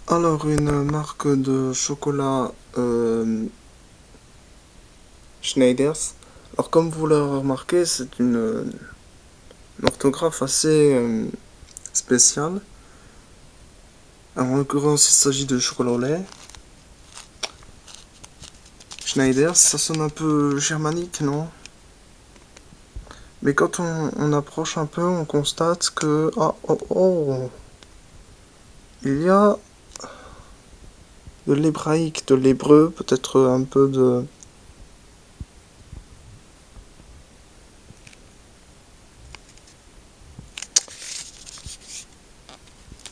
Alors, une marque de chocolat Schneiders. Alors, comme vous l'avez remarqué, c'est une orthographe assez spéciale. Alors, en l'occurrence, il s'agit de chocolat au lait. Schneiders, ça sonne un peu germanique, non? Mais quand on approche un peu, on constate que... Ah, oh, oh! Il y a de l'hébraïque, de l'hébreu, peut-être un peu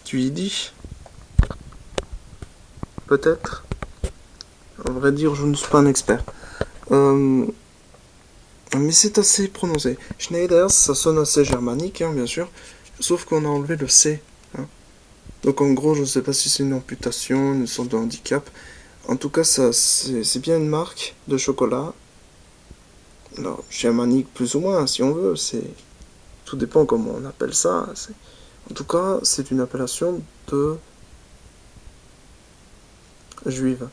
du yiddish, peut-être. À vrai dire, je ne suis pas un expert. Euh, mais c'est assez prononcé. Schneider, ça sonne assez germanique, hein, bien sûr, sauf qu'on a enlevé le C. Hein. Donc en gros, je ne sais pas si c'est une amputation, une sorte de handicap. En tout cas, ça, c'est bien une marque de chocolat. Alors, germanique plus ou moins, si on veut, c'est tout dépend comment on appelle ça. En tout cas, c'est une appellation de juive.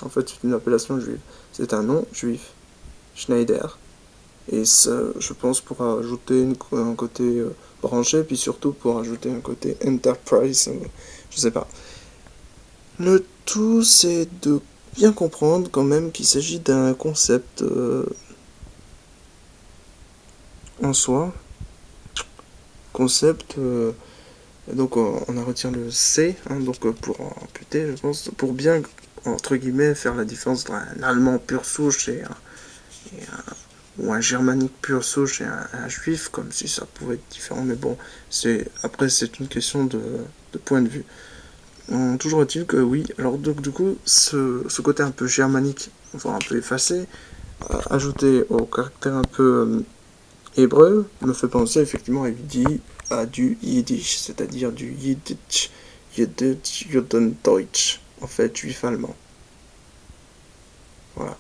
En fait, c'est une appellation juive. C'est un nom juif. Schneider. Et ça, je pense, pour ajouter un côté branché, puis surtout pour ajouter un côté enterprise, je sais pas. Le tout, c'est de bien comprendre quand même qu'il s'agit d'un concept en soi. Concept, donc on a retiré le C, hein, donc pour amputer, je pense, pour bien, entre guillemets, faire la différence entre un allemand pur souche et ou un germanique pur souche et un juif, comme si ça pouvait être différent, mais bon, après c'est une question de point de vue. Toujours est-il que oui, alors donc du coup, ce côté un peu germanique, voire un peu effacé, ajouté au caractère un peu hébreu, me fait penser effectivement à du yiddish, c'est-à-dire du yiddish, yiddish, judendeutsch, en fait, juif allemand. Voilà,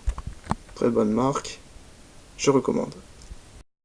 très bonne marque, je recommande.